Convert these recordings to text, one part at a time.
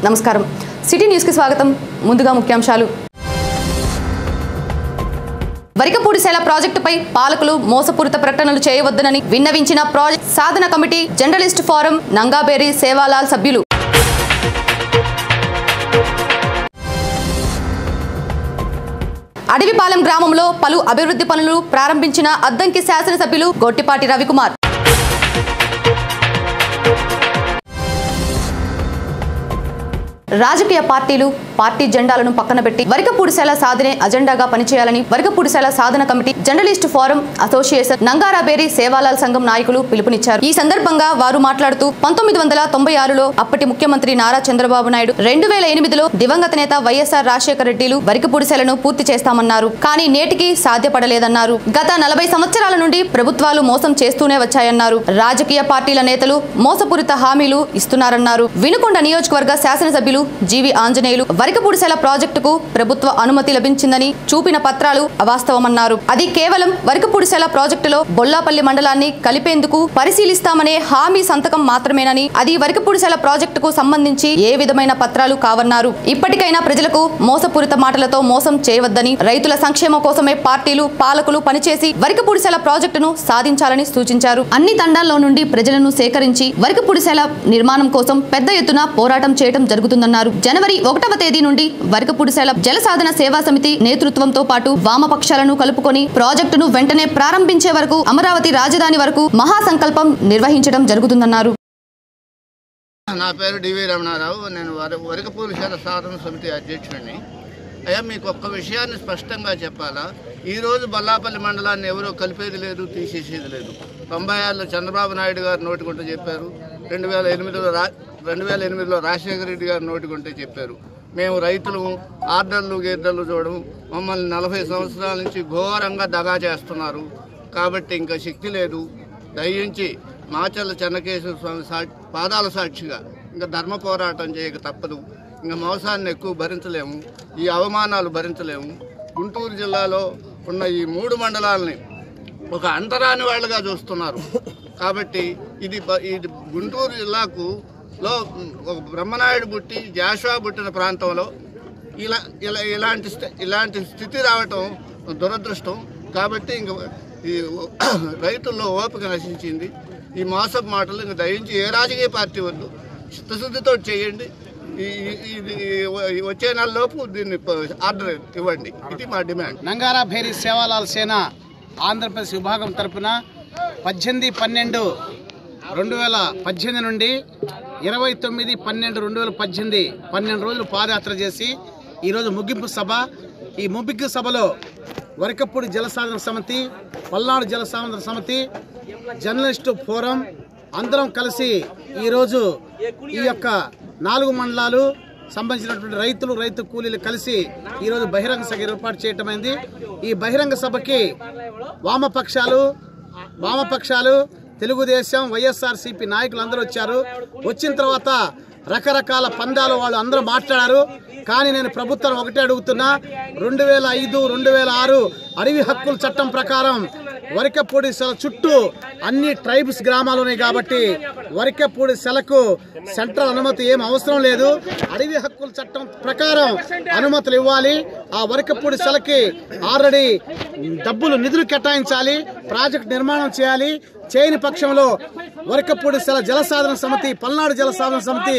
నమస్కారం. City news కి స్వాగతం. ముందుగా ముఖ్యాంశాలు. వరికపూడిశెల ప్రాజెక్టుపై పాలకులు మోసపూరిత ప్రకటనలు చేయవద్దనని విన్నవించిన ప్రాజెక్ట్ సాధన కమిటీ జర్నలిస్ట్ ఫోరం నంగాబేరి సేవాలాల్ సభ్యులు. అడవిపాలెం గ్రామంలో పలు అభివృద్ధి పనులు ప్రారంభించిన అద్దంకి శాసనసభ్యులు గొట్టిపాటి రవికుమార్. రాజకీయ పార్టీలు పార్టీ జెండాలను పక్కన పెట్టి వరికపూడిశెల సాధనే అజెండాగా పనిచేయాలని వరికపూడిశెల సాధన committee journalist forum association Nangarabheri Sevalal సంఘం నాయకులు పిలుపునిచ్చారు. ఈ సందర్భంగా వారు మాట్లాడుతూ 1996లో అప్పటి ముఖ్యమంత్రి నారా చంద్రబాబు నాయుడు 2008లో దివంగత నేత వైఎస్ఆర్ రాజశేఖర రెడ్డిలు వరికపూడిశెలను పూర్తి చేస్తామన్నారు. కానీ నేటికి సాధ్యపడలేదన్నారు. గత 40 సంవత్సరాల నుండి ప్రభుత్వాలు మోసం చేస్తూనే వచ్చాయన్నారు. రాజకీయ పార్టీల నేతలు మోసపూరిత హామీలు ఇస్తున్నారన్నారు. వినుకొండ నియోజకవర్గ శాసనసభ్యులు జీవి ఆంజనేయులు వరికపూడిశెల ప్రాజెక్టుకు ప్రభుత్వ అనుమతి లభించిందని చూపిన పత్రాలు అవాస్తవమన్నారు. అది కేవలం వరికపూడిశెల ప్రాజెక్టులో బొల్లాపల్లి మండలాన్ని కలిపేందుకు పరిశీలిస్తామనే హామీ సంతకం మాత్రమేనని, అది వరికపూడిశెల ప్రాజెక్టుకు సంబంధించి ఏ విధమైన పత్రాలు కావన్నారు. ఇప్పటికైనా ప్రజలకు మోసపూరిత మాటలతో మోసం చేయవద్దని, రైతుల సంక్షేమం కోసమే పార్టీలు పాలకులు పనిచేసి వరికపూడిశెల ప్రాజెక్టును సాధించాలని సూచించారు. అన్ని తండాల్లో నుండి ప్రజలను సేకరించి వరికపూడిశెల నిర్మాణం కోసం పెద్ద ఎత్తున పోరాటం చేయడం జరుగుతుందన్నారు. జనవరి 1వ తేదీ నుండి వరికపూడిశెల జలసాధన సేవా సమితి నేతృత్వంతో పాటు వామపక్షాలను కలుపుకొని ప్రాజెక్టును వెంటనే ప్రారంభించే వరకు అమరావతి రాజధాని వరకు మహాసంకల్పం నిర్వహించడం జరుగుతుందన్నారు. నా పేరు డివి రమణారావు. నేను వరికపూడిశెల సాధన సమితి అధ్యక్షుడిని. అయ్యా, మీకు ఒక్క విషయాన్ని స్పష్టంగా చెప్పాలా. ఈరోజు బొల్లాపల్లి మండలాన్ని ఎవరో కలిపేది లేదు, తీసేసేది లేదు. 96లో చంద్రబాబు నాయుడు గారు నోటికొంటే చెప్పారు. 2008లో రాజశేఖర రెడ్డి గారు నోటికొంటే చెప్పారు. మేము రైతులు ఆర్డర్లు గీర్డర్లు చూడడం, మమ్మల్ని 40 సంవత్సరాల నుంచి ఘోరంగా దగా చేస్తున్నారు. కాబట్టి ఇంకా శక్తి లేదు. దయించి మాచర్ల చెన్నకేశ్వర స్వామి పాదాల సాక్షిగా ఇంకా ధర్మ పోరాటం చేయక తప్పదు. ఇంకా మోసాన్ని ఎక్కువ భరించలేము, ఈ అవమానాలు భరించలేము. గుంటూరు జిల్లాలో ఉన్న ఈ 3 మండలాలని ఒక అంటరాని వాళ్ళుగా చూస్తున్నారు. కాబట్టి ఇది గుంటూరు జిల్లాకు ఒక బ్రహ్మనాయుడు పుట్టి జాషువా పుట్టిన ప్రాంతంలో ఇలాంటి స్థితి రావటం దురదృష్టం. కాబట్టి ఇంక ఈ రైతుల్లో ఓపిక నశించింది. ఈ మోసపు మాటలు ఇంక దయించి ఏ రాజకీయ పార్టీ వద్దు, చిత్తశుద్ధితో చేయండి. వచ్చే నెలలోపు దీన్ని ఆర్డర్ ఇవ్వండి. ఇది మా డిమాండ్. నంగారాబేరి సేవాలాల్ సేన ఆంధ్రప్రదేశ్ విభాగం తరఫున 18/12/2018 నుండి 29/12/2018 12 రోజులు పాదయాత్ర చేసి ఈరోజు ముగింపు సభ. ఈ ముగింపు సభలో వరికపూడి జలసాధన సమితి, పల్నాడు జలసాధన సమితి, జర్నలిస్టు ఫోరం అందరం కలిసి ఈరోజు ఈ యొక్క 4 మండలాలు సంబంధించినటువంటి రైతు కూలీలు కలిసి ఈరోజు బహిరంగ సభ ఏర్పాటు చేయటమైంది. ఈ బహిరంగ సభకి వామపక్షాలు తెలుగుదేశం, వైఎస్ఆర్సీపీ నాయకులు అందరూ వచ్చారు. వచ్చిన తర్వాత రకరకాల పందాలు వాళ్ళు అందరూ మాట్లాడారు. కానీ నేను ప్రభుత్వం ఒకటే అడుగుతున్నా, 2005, 2006 అడవి హక్కుల చట్టం ప్రకారం వరికపూడిశెల చుట్టూ అన్ని ట్రైబ్స్ గ్రామాలు ఉన్నాయి. కాబట్టి వరికపూడిశెలకు సెంట్రల్ అనుమతి ఏం అవసరం లేదు. అడవి హక్కుల చట్టం ప్రకారం అనుమతులు ఇవ్వాలి. ఆ వరికపూడిశెలకి ఆల్రెడీ నిధులు కేటాయించాలి, ప్రాజెక్ట్ నిర్మాణం చేయాలి. చేయని పక్షంలో వరికపూడిశెల జలసాధన సమితి, పల్నాడు జలసాధన సమితి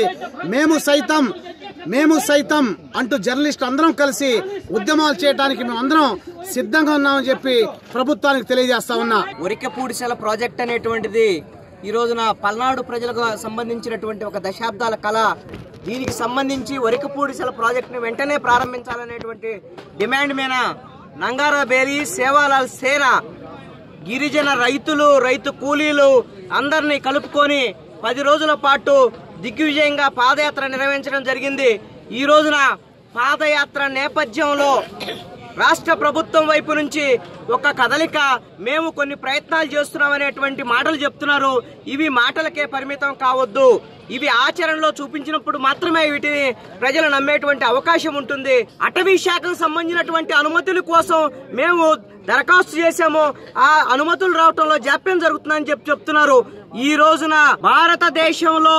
మేము సైతం అంటూ జర్నలిస్టు అందరం కలిసి ఉద్యమాలు చేయడానికి మేము అందరం సిద్ధంగా ఉన్నామని చెప్పి ప్రభుత్వానికి తెలియజేస్తా ఉన్నా. వరికపూడిశెల ప్రాజెక్ట్ అనేటువంటిది ఈ రోజున పల్నాడు ప్రజలకు సంబంధించినటువంటి ఒక దశాబ్దాల కళ. దీనికి సంబంధించి వరికపూడిశెల ప్రాజెక్టును వెంటనే ప్రారంభించాలనేటువంటి డిమాండ్ మీద నంగారాబేరి సేవాలాల్ సేన గిరిజన రైతు కూలీలు అందరినీ కలుపుకొని 10 రోజుల పాటు దిగ్విజయంగా పాదయాత్ర నిర్వహించడం జరిగింది. ఈ రోజున పాదయాత్ర నేపథ్యంలో రాష్ట్ర ప్రభుత్వం వైపు నుంచి ఒక కదలిక, మేము కొన్ని ప్రయత్నాలు చేస్తున్నామనేటువంటి మాటలు చెప్తున్నారు. ఇవి మాటలకే పరిమితం కావద్దు. ఇవి ఆచరణలో చూపించినప్పుడు మాత్రమే వీటిని ప్రజలు నమ్మేటువంటి అవకాశం ఉంటుంది. అటవీ శాఖకు సంబంధించినటువంటి అనుమతుల కోసం మేము దరఖాస్తు చేశాము. ఆ అనుమతులు రావడంలో జాప్యం జరుగుతుందని చెప్తున్నారు. ఈ రోజున భారతదేశంలో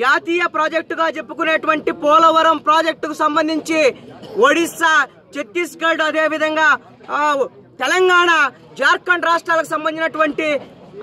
జాతీయ ప్రాజెక్టుగా చెప్పుకునేటువంటి పోలవరం ప్రాజెక్టుకు సంబంధించి ఒడిశా, ఛత్తీస్గఢ్, అదేవిధంగా తెలంగాణ, జార్ఖండ్ రాష్ట్రాలకు సంబంధించినటువంటి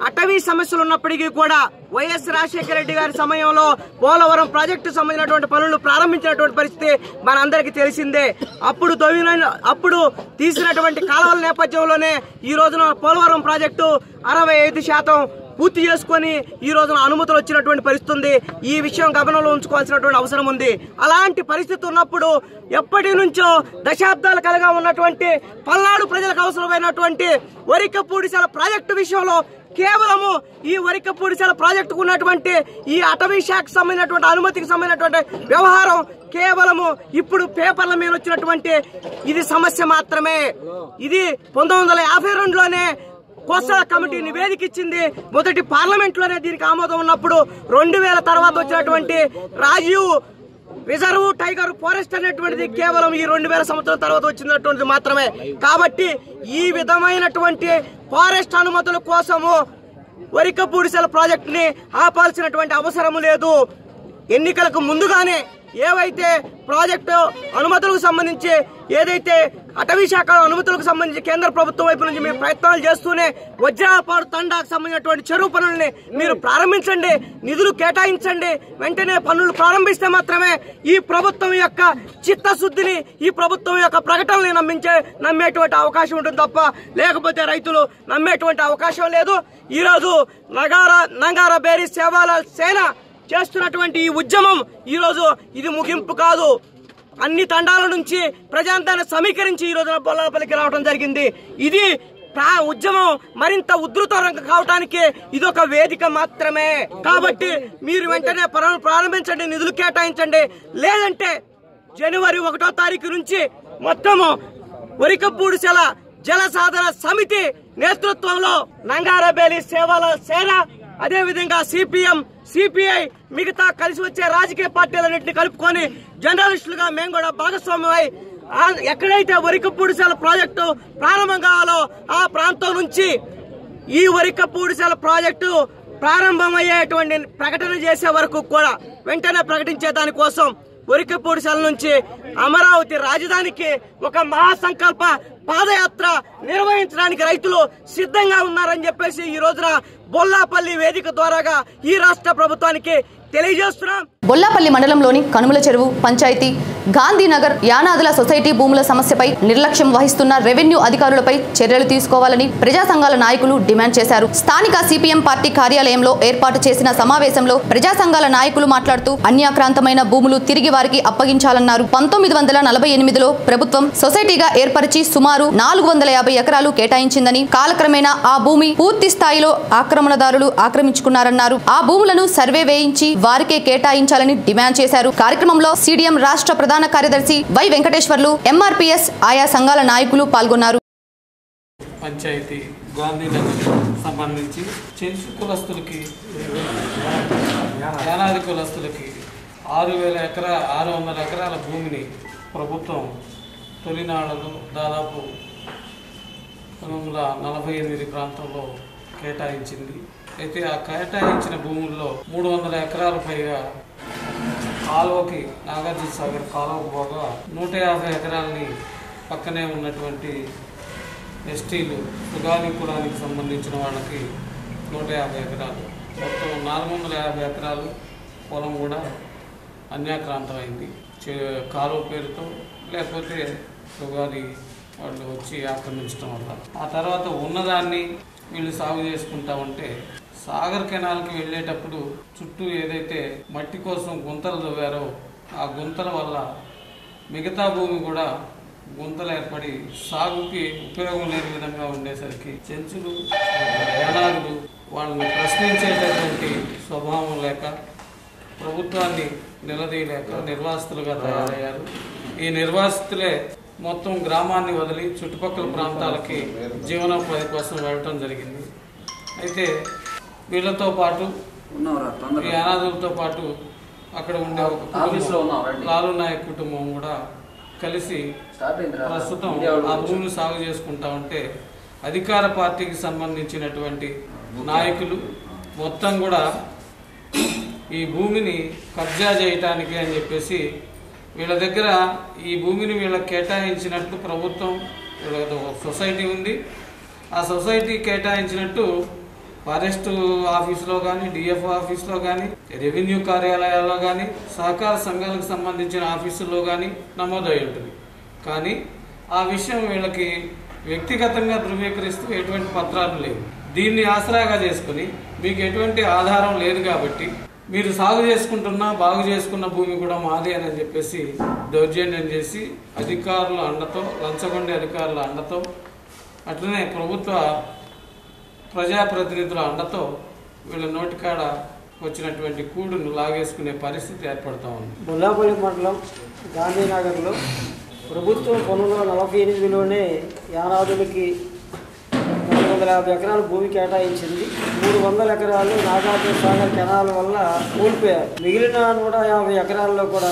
అటవీ సమస్యలు ఉన్నప్పటికీ కూడా వైఎస్ రాజశేఖర రెడ్డి గారి సమయంలో పోలవరం ప్రాజెక్టు సంబంధించినటువంటి పనులు ప్రారంభించినటువంటి పరిస్థితి మనందరికీ తెలిసిందే. అప్పుడు తీసినటువంటి కాలువల నేపథ్యంలోనే ఈ రోజున పోలవరం ప్రాజెక్టు 65% పూర్తి చేసుకుని ఈ రోజున అనుమతులు వచ్చినటువంటి పరిస్థితి ఉంది. ఈ విషయం గమనంలో ఉంచుకోవాల్సినటువంటి అవసరం ఉంది. అలాంటి పరిస్థితి ఉన్నప్పుడు ఎప్పటి నుంచో దశాబ్దాల కలగా ఉన్నటువంటి పల్నాడు ప్రజలకు అవసరమైనటువంటి వరికపూడిశాల ప్రాజెక్టు విషయంలో కేవలము ఈ వరికపూడిశాల ప్రాజెక్టుకు ఉన్నటువంటి ఈ అటవీ శాఖకు సంబంధించినటువంటి అనుమతికి సంబంధించినటువంటి వ్యవహారం కేవలము ఇప్పుడు పేపర్ల మీద వచ్చినటువంటి ఇది సమస్య మాత్రమే. ఇది 1952లోనే కోస్టల్ కమిటీ నివేదిక ఇచ్చింది. మొదటి పార్లమెంట్ లోనే దీనికి ఆమోదం ఉన్నప్పుడు 2000 తర్వాత వచ్చినటువంటి రాజీవ్ రిజర్వ్ టైగర్ ఫారెస్ట్ అనేటువంటిది కేవలం ఈ 2000 సంవత్సరం తర్వాత వచ్చినటువంటిది మాత్రమే. కాబట్టి ఈ విధమైనటువంటి ఫారెస్ట్ అనుమతుల కోసము వరికపూడిశాల ప్రాజెక్ట్ ని ఆపాల్సినటువంటి అవసరం లేదు. ఎన్నికలకు ముందుగానే ఏవైతే ప్రాజెక్టు అనుమతులకు సంబంధించి ఏదైతే అటవీ శాఖ అనుమతులకు సంబంధించి కేంద్ర ప్రభుత్వం వైపు నుంచి మీరు ప్రయత్నాలు చేస్తూనే వజ్రాపాడు తండాకు సంబంధించినటువంటి చెరువు పనుల్ని మీరు ప్రారంభించండి, నిధులు కేటాయించండి. వెంటనే పనులు ప్రారంభిస్తే మాత్రమే ఈ ప్రభుత్వం యొక్క చిత్తశుద్ధిని, ఈ ప్రభుత్వం యొక్క ప్రకటనని నమ్మేటువంటి అవకాశం ఉంటుంది తప్ప లేకపోతే రైతులు నమ్మేటువంటి అవకాశం లేదు. ఈరోజు నంగారా బేరీ సేవాలాల్ సేన చేస్తున్నటువంటి ఈ ఉద్యమం ఈరోజు ఇది ముగింపు కాదు. అన్ని తండాల నుంచి ప్రజాంతాన్ని సమీకరించి ఈ రోజున బొల్లాపల్లికి రావడం జరిగింది. ఇది ఉద్యమం మరింత ఉధృతం కావడానికి ఇది ఒక వేదిక మాత్రమే. కాబట్టి మీరు వెంటనే పనులు ప్రారంభించండి, నిధులు కేటాయించండి. లేదంటే జనవరి 1వ తారీఖు నుంచి మొత్తము వరికపూడిశాల జల సాధన సమితి నేతృత్వంలో నంగారా బేరీ సేవాలాల్ సేన, అదేవిధంగా సిపిఎం, సిపిఐ, మిగతా కలిసి వచ్చే రాజకీయ పార్టీలన్నింటినీ కలుపుకొని జర్నలిస్టులుగా మేము కూడా భాగస్వామ్యమై ఎక్కడైతే వరికపూడిశాల ప్రాజెక్టు ప్రారంభం కావాలో ఆ ప్రాంతం నుంచి ఈ వరికపూడిశాల ప్రాజెక్టు ప్రారంభమయ్యేటువంటి ప్రకటన చేసే వరకు కూడా వెంటనే ప్రకటించే దానికోసం వరికపూడిశాల నుంచి అమరావతి రాజధానికి ఒక మహాసంకల్ప పాదయాత్ర నిర్వహించడానికి రైతులు సిద్ధంగా ఉన్నారని చెప్పేసి ఈ రోజున బొల్లాపల్లి వేదిక ద్వారాగా ఈ రాష్ట్ర ప్రభుత్వానికి తెలియజేస్తున్నాం. బొల్లాపల్లి మండలంలోని కనుమల చెరువు పంచాయతీ గాంధీనగర్ యానాదుల సొసైటీ భూముల సమస్యపై నిర్లక్ష్యం వహిస్తున్న రెవెన్యూ అధికారులపై చర్యలు తీసుకోవాలని ప్రజా సంఘాల నాయకులు డిమాండ్ చేశారు. స్థానిక సిపిఎం పార్టీ కార్యాలయంలో ఏర్పాటు చేసిన సమావేశంలో ప్రజా సంఘాల నాయకులు మాట్లాడుతూ అన్యాక్రాంతమైన భూములు తిరిగి వారికి అప్పగించాలన్నారు. 1948లో ప్రభుత్వం సొసైటీగా ఏర్పరిచి సుమారు 450 ఎకరాలు కేటాయించిందని, కాలక్రమేణా ఆ భూమి పూర్తి స్థాయిలో ఆక్రమణదారులు ఆక్రమించుకున్నారన్నారు. ఆ భూములను సర్వే వేయించి వారికే కేటాయించాలని డిమాండ్ చేశారు. కార్యక్రమంలో సిడిఎం రాష్ట్ర ప్రధాన కార్యదర్శి వై వెంకటేశ్వర్లు, ఎంఆర్పీఎస్ ఆయా సంఘాల నాయకులు పాల్గొన్నారు. పంచాయతీ గాంధీనగర్ సంబంధించి చెంచు కులస్తులకి, యానాది కులస్తులకి 600 ఎకరాల భూమిని ప్రభుత్వం తొలినాళ్లలో దాదాపు 1948 ప్రాంతంలో కేటాయించింది. అయితే ఆ కేటాయించిన భూముల్లో 300 ఎకరాల పైగా కాలువకి, నాగార్జున సాగర్ కాలువకు పోగా 150 ఎకరాలని పక్కనే ఉన్నటువంటి ఎస్టీలు, సుగాలి కులానికి సంబంధించిన వాళ్ళకి 150 ఎకరాలు, మొత్తం 450 ఎకరాలు పొలం కూడా అన్యాక్రాంతమైంది. కాలువ పేరుతో లేకపోతే సుగాలి వాళ్ళు వచ్చి ఆక్రమించడం వల్ల. ఆ తర్వాత ఉన్నదాన్ని వీళ్ళు సాగు చేసుకుంటా ఉంటే సాగర్ కెనాల్కి వెళ్ళేటప్పుడు చుట్టూ ఏదైతే మట్టి కోసం గుంతలు తవ్వారో ఆ గుంతల వల్ల మిగతా భూమి కూడా గుంతలు ఏర్పడి సాగుకి ఉపయోగం లేని విధంగా ఉండేసరికి చెంచులు, యానాదులు వాళ్ళని ప్రశ్నించేటటువంటి స్వభావం లేక ప్రభుత్వాన్ని నిలదీయలేక నిర్వాసితులుగా తయారయ్యారు. ఈ నిర్వాసితులే మొత్తం గ్రామాన్ని వదిలి చుట్టుపక్కల ప్రాంతాలకి జీవనోపాధి కోసం వెళ్ళటం జరిగింది. అయితే వీళ్ళతో పాటు, ఈ అనాథులతో పాటు అక్కడ ఉండే ఒక కుటుంబం, లాలు నాయక్ కుటుంబం కూడా కలిసి ప్రస్తుతం ఆ భూమిని సాగు చేసుకుంటా ఉంటే అధికార పార్టీకి సంబంధించినటువంటి నాయకులు మొత్తం కూడా ఈ భూమిని కబ్జా చేయటానికి అని చెప్పేసి వీళ్ళ దగ్గర ఈ భూమిని వీళ్ళకి కేటాయించినట్టు ప్రభుత్వం, వీళ్ళ సొసైటీ ఉంది, ఆ సొసైటీ కేటాయించినట్టు ఫారెస్ట్ ఆఫీసులో కానీ, డిఎఫ్ఓ ఆఫీసులో కానీ, రెవెన్యూ కార్యాలయాల్లో కానీ, సహకార సంఘాలకు సంబంధించిన ఆఫీసుల్లో కానీ నమోదై ఉంటుంది. కానీ ఆ విషయం వీళ్ళకి వ్యక్తిగతంగా ధృవీకరిస్తూ ఎటువంటి పత్రాలు లేవు. దీన్ని ఆసరాగా చేసుకుని మీకు ఎటువంటి ఆధారం లేదు కాబట్టి మీరు సాగు చేసుకుంటున్నా బాగు చేసుకున్న భూమి కూడా మాదే అని చెప్పేసి దౌర్జన్యం చేసి అధికారుల అండతో, లంచగొండే అధికారుల అండతో, అట్లనే ప్రభుత్వ ప్రజాప్రతినిధుల అండతో వీళ్ళ నోటికాడ వచ్చినటువంటి కూడును లాగేసుకునే పరిస్థితి ఏర్పడతా ఉంది. బొల్లాపల్లి మండలం గాంధీనగర్లో ప్రభుత్వం 1948లోనే యానాదులకి 450 ఎకరాల భూమి కేటాయించింది. 300 ఎకరాలు నాగార్జున సాగర్ కెనాల్ వల్ల కూలిపోయారు. మిగిలిన 150 ఎకరాల్లో కూడా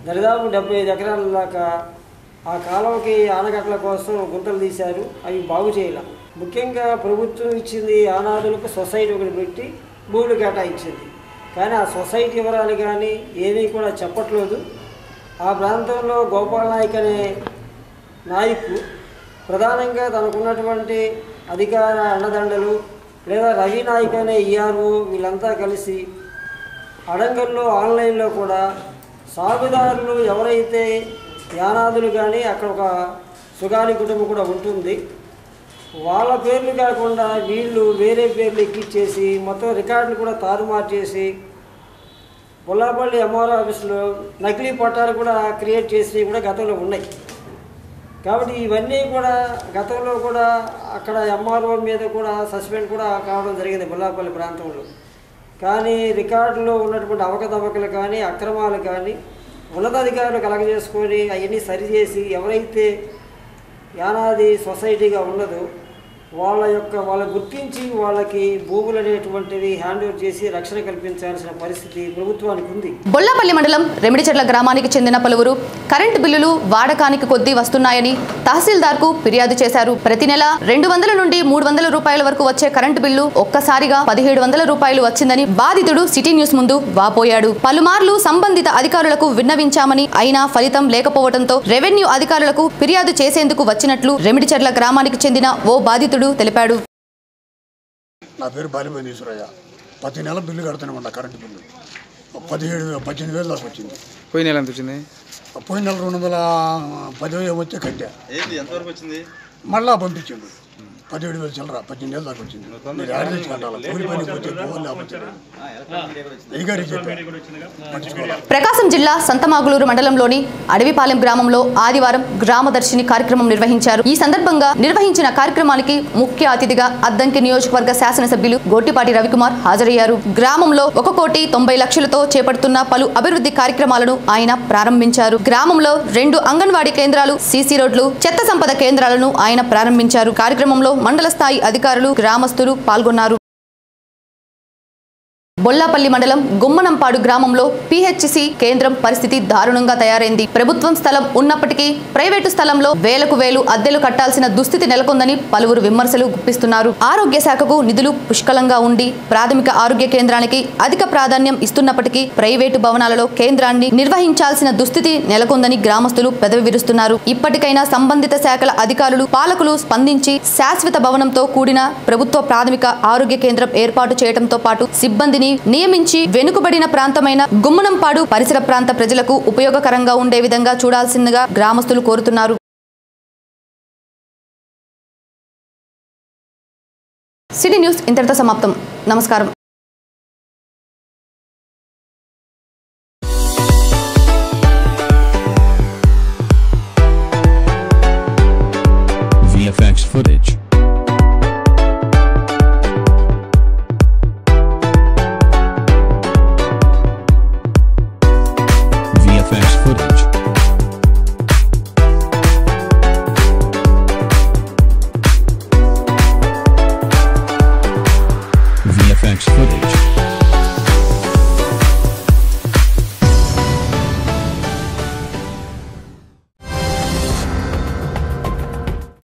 దరిదాపు 75 ఎకరాల దాకా ఆ కాలువకి ఆనకట్టల కోసం గుంతలు తీశారు. అవి బాగు చేయాలి. ముఖ్యంగా ప్రభుత్వం ఇచ్చింది యానాదులకు సొసైటీ ఒకటి పెట్టి భూములు కేటాయించింది. కానీ ఆ సొసైటీ వివరాలు కానీ ఏమీ కూడా చెప్పట్లేదు. ఆ ప్రాంతంలో గోపాల్ నాయక్ అనే నాయకు ప్రధానంగా తనకున్నటువంటి అధికార అండదండలు లేదా రవి నాయక్ అనే ఈఆర్ఓ వీళ్ళంతా కలిసి అడంగల్లో ఆన్లైన్లో కూడా సాగుదారులు ఎవరైతే యానాదులు కానీ అక్కడ ఒక సుగాలి కుటుంబం కూడా ఉంటుంది, వాళ్ళ పేర్లు కాకుండా వీళ్ళు వేరే పేర్లు ఎక్కిచ్చేసి మొత్తం రికార్డులు కూడా తారుమారు చేసి బొల్లాపల్లి ఎంఆర్ఓ ఆఫీసులో నకిలీ పట్టాలు కూడా క్రియేట్ చేసి కూడా గతంలో ఉన్నాయి. కాబట్టి ఇవన్నీ కూడా గతంలో కూడా అక్కడ ఎంఆర్ఓ మీద కూడా సస్పెండ్ కూడా కావడం జరిగింది బొల్లాపల్లి ప్రాంతంలో. కానీ రికార్డులో ఉన్నటువంటి అవకతవకలు కానీ అక్రమాలు కానీ ఉన్నతాధికారులు కలగజేసుకొని అవన్నీ సరిచేసి ఎవరైతే యానాది సొసైటీగా ఉన్నదో వాళ్ళ గుర్తించి వాళ్ళకి భూములు అనేటువంటివి హ్యాండ్ ఓవర్ చేసి రక్షణ కల్పించాల్సిన పరిస్థితి ప్రభుత్వానికి ఉంది. బొల్లాపల్లి మండలం రెమిడిచెర్ల గ్రామానికి చెందిన పలువురు కరెంటు బిల్లులు వాడకానికి కొద్దీ వస్తున్నాయని తహసీల్దార్కు ఫిర్యాదు చేశారు. ప్రతి నెల 200 నుండి 300 రూపాయల వరకు వచ్చే కరెంటు బిల్లు ఒక్కసారిగా 1700 రూపాయలు వచ్చిందని బాధితుడు సిటీ న్యూస్ ముందు వాపోయాడు. పలుమార్లు సంబంధిత అధికారులకు విన్నవించామని అయినా ఫలితం లేకపోవడంతో రెవెన్యూ అధికారులకు ఫిర్యాదు చేసేందుకు వచ్చినట్లు రెమిడిచెర్ల గ్రామానికి చెందిన ఓ బాధితుడు తెలిపాడు. నా పేరు బాలిపోయింది ఈశ్వరయ్య. ప్రతి నెల బిల్లు కడుతున్నామంట. కరెంటు బిల్లు 18,000 దాకా వచ్చింది. పోయిన నెల ఎంత వచ్చింది? పోయిన నెల 210,000 వచ్చే కట్టా. ఎంతవరకు వచ్చింది? మళ్ళా పంపించిండు 17,000 చిల్లర. 18,000 దాకా వచ్చింది. మీరు యాడ్ తెచ్చి కట్టాలి. కూలి పనికి వచ్చే పోవాలి ప్రకాశం జిల్లా సంతమాగులూరు మండలంలోని అడవిపాలెం గ్రామంలో ఆదివారం గ్రామదర్శిని కార్యక్రమం నిర్వహించారు. ఈ సందర్భంగా నిర్వహించిన కార్యక్రమానికి ముఖ్య అతిథిగా అద్దంకి నియోజకవర్గ శాసనసభ్యులు గోటిపాటి రవికుమార్ హాజరయ్యారు. గ్రామంలో 1,90,00,000తో చేపడుతున్న పలు అభివృద్ధి కార్యక్రమాలను ఆయన ప్రారంభించారు. గ్రామంలో 2 అంగన్వాడీ కేంద్రాలు, సీసీ రోడ్లు, చెత్త సంపద కేంద్రాలను ఆయన ప్రారంభించారు. కార్యక్రమంలో మండల స్థాయి అధికారులు, గ్రామస్తులు పాల్గొన్నారు. బొల్లాపల్లి మండలం గుమ్మనంపాడు గ్రామంలో పిహెచ్సి కేంద్రం పరిస్థితి దారుణంగా తయారైంది. ప్రభుత్వం స్థలం ఉన్నప్పటికీ ప్రైవేటు స్థలంలో వేలకు వేలు అద్దెలు కట్టాల్సిన దుస్థితి నెలకొందని పలువురు విమర్శలు గుప్పిస్తున్నారు. ఆరోగ్య శాఖకు నిధులు పుష్కలంగా ఉండి ప్రాథమిక ఆరోగ్య కేంద్రానికి అధిక ప్రాధాన్యం ఇస్తున్నప్పటికీ ప్రైవేటు భవనాలలో కేంద్రాన్ని నిర్వహించాల్సిన దుస్థితి నెలకొందని గ్రామస్తులు పెదవి విరుస్తున్నారు. ఇప్పటికైనా సంబంధిత శాఖల అధికారులు, పాలకులు స్పందించి శాశ్వత భవనంతో కూడిన ప్రభుత్వ ప్రాథమిక ఆరోగ్య కేంద్రం ఏర్పాటు చేయడంతో పాటు సిబ్బందిని నియమించి వెనుకబడిన ప్రాంతమైన గుమ్మనంపాడు పరిసర ప్రాంత ప్రజలకు ఉపయోగకరంగా ఉండే విధంగా చూడాల్సిందిగా గ్రామస్తులు కోరుతున్నారు. సిటీ న్యూస్ ఇంతటితో సమాప్తం. నమస్కారం. VFX footage.